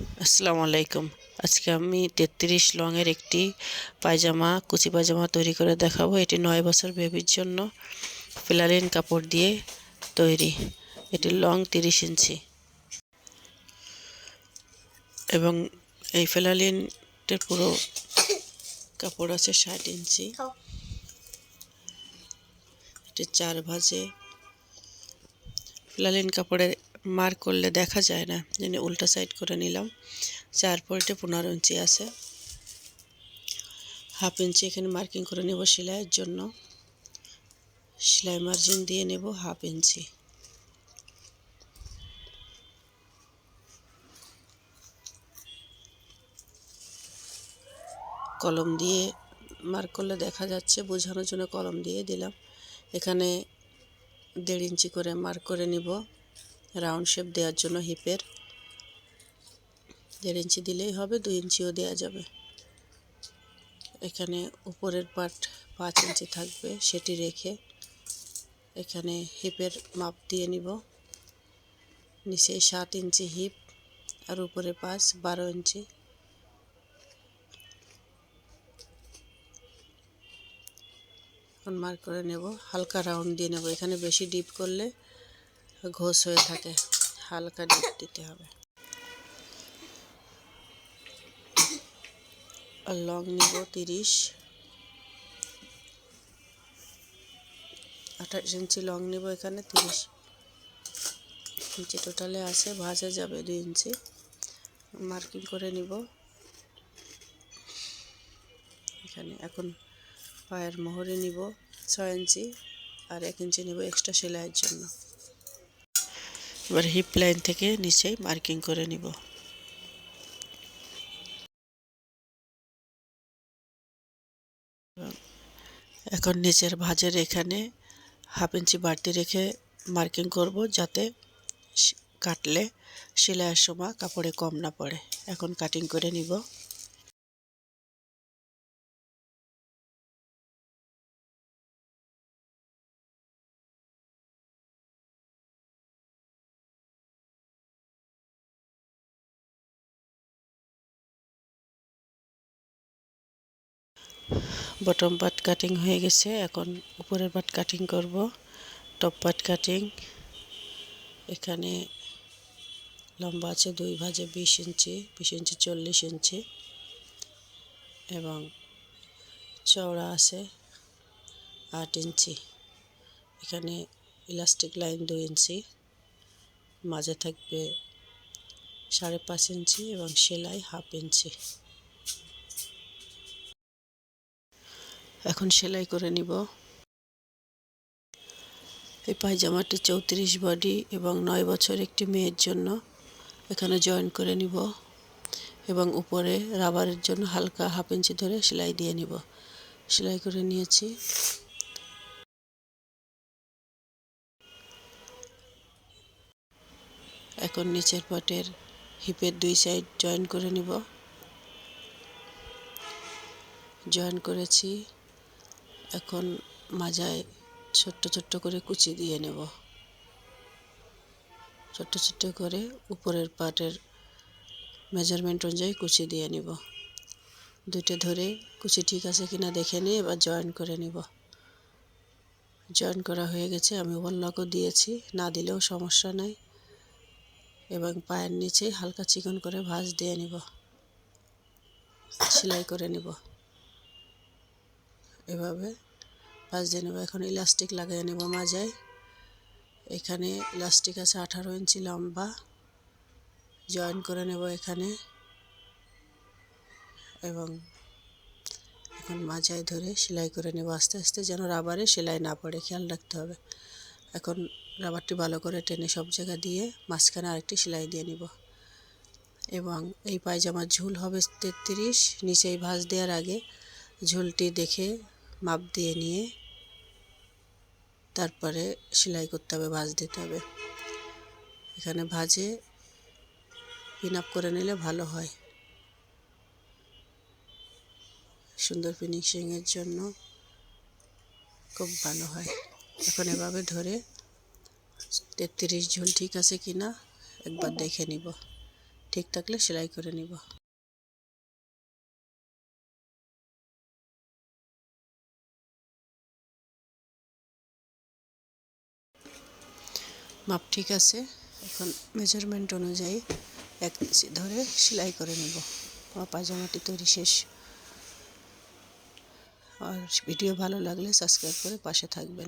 আসসালামু আলাইকুম। আজকে আমি ৩৩ লংয়ের একটি কুচি পায়জামা তৈরি করে দেখাবো। এটি ৯ বছর বেবির জন্য ফিলালিন কাপড় দিয়ে তৈরি। এটির লং ৩০ ইঞ্চি এবং এই ফিলালিনটির পুরো কাপড় আছে ৬০ ইঞ্চি। এটি ৪ ভাঁজে। ফিলালিন কাপড়ের মার্ক করলে দেখা যায় না, জন্য উল্টা সাইড করে নিলাম। ৪ পয়েন্টে ১৫ ইঞ্চি আছে। হাফ ইঞ্চি এখানে মার্কিং করে নেব সেলাইয়ের জন্য। সেলাই মার্জিন দিয়ে নেব হাফ ইঞ্চি। কলম দিয়ে মার্ক করলে দেখা যাচ্ছে, বোঝানোর জন্য কলম দিয়ে দিলাম। এখানে ১.৫ ইঞ্চি করে মার্ক করে নিব রাউন্ড শেপ দেওয়ার জন্য। হিপের ১.৫ ইঞ্চি দিলেই হবে, ২ ইঞ্চিও দেওয়া যাবে। এখানে উপরের পার্ট ৫ ইঞ্চি থাকবে, সেটি রেখে এখানে হিপের মাপ দিয়ে নিব। নিচে ৭ ইঞ্চি হিপ আর উপরে ৫, ১২ ইঞ্চি। মার্ক করে নেব, হালকা রাউন্ড দিয়ে নেব। এখানে বেশি ডিপ করলে ঘোষ হয়ে থাকে, হালকা ডিপ দিতে হবে। আর লং নিব ৩০, ২৮ ইঞ্চি লং নেব। এখানে ৩০ ইঞ্চি টোটালে আছে, ভাঁজা যাবে ২ ইঞ্চি। মার্কিং করে নিব এখানে। এখন পায়ের মোহরে নিব ৬ ইঞ্চি আর ১ ইঞ্চি নিব এক্সট্রা সেলাইয়ের জন্য। এবার হিপ লাইন থেকে নিচে মার্কিং করে নিব। এখন নিচের ভাঁজের এখানে হাফ ইঞ্চি বাড়তি রেখে মার্কিং করব, যাতে কাটলে সেলাইয়ের সময় কাপড়ে কম না পড়ে। এখন কাটিং করে নিব। বটম পার্ট কাটিং হয়ে গেছে, এখন উপরের পার্ট কাটিং করব। Top part cutting. এখানে লম্বা আছে ২ ভাঁজে ২০ ইঞ্চি, ২০ ইঞ্চি ৪০ ইঞ্চি এবং চওড়া আছে ৮ ইঞ্চি। এখানে ইলাস্টিক লাইন ২ ইঞ্চি, মাঝে থাকবে ৫.৫ ইঞ্চি এবং সেলাই হাফ ইঞ্চি। এখন সেলাই করে নিব। এই পায়জামাটি ৩৪ বডি এবং ৯ বছর একটি মেয়ের জন্য। এখানে জয়েন করে নিব এবং উপরে রাবারের জন্য হালকা হাফ ইঞ্চি ধরে সেলাই দিয়ে নিব। সেলাই করে নিয়েছি। এখন নিচের পাটের হিপের ২ সাইড জয়েন করে নিব। জয়েন করেছি। এখন মাজায় ছোট্ট ছোট্ট করে কুচি দিয়ে নেব। ছোট্ট ছোট্ট করে উপরের পাটের মেজারমেন্ট অনুযায়ী কুচি দিয়ে নিব। দুইটা ধরে কুচি ঠিক আছে কিনা দেখে নিয়ে এবার জয়েন করে নিব। জয়েন করা হয়ে গেছে। আমি ওভারলকও দিয়েছি, না দিলেও সমস্যা নাই। এবং পায়ের নিচে হালকা চিকন করে ভাঁজ দিয়ে নিব, সেলাই করে নিব। এভাবে ভাঁজ দিয়ে নেব। এখন ইলাস্টিক লাগিয়ে নেব মাজায়। এখানে ইলাস্টিক আছে ১৮ ইঞ্চি লম্বা। জয়েন করে নেব এখানে এবং এখন মাজায় ধরে সেলাই করে নেব আস্তে আস্তে, যেন রাবারে সেলাই না পড়ে, খেয়াল রাখতে হবে। এখন রাবারটি ভালো করে টেনে সব জায়গা দিয়ে মাঝখানে আরেকটি সেলাই দিয়ে নিব। এবং এই পায়জামার ঝুল হবে ৩৩। নিচে এই ভাঁজ দেওয়ার আগে ঝুলটি দেখে মাপ দিয়ে নিয়ে তারপরে সেলাই করতে হবে, ভাঁজ দিতে হবে। এখানে ভাঁজে পিন আপ করে নিলে ভালো হয়, সুন্দর ফিনিশিংয়ের জন্য খুব ভালো হয়। এখন এভাবে ধরে ৩৩ ঝুল ঠিক আছে কিনা একবার দেখে নিব। ঠিক থাকলে সেলাই করে নিব। মাপ ঠিক আছে, এখন মেজারমেন্ট অনুযায়ী 1 ইঞ্চি ধরে সেলাই করে নেব। আমার পায়জামাটি তৈরি শেষ। আর ভিডিও ভালো লাগলে সাবস্ক্রাইব করে পাশে থাকবেন।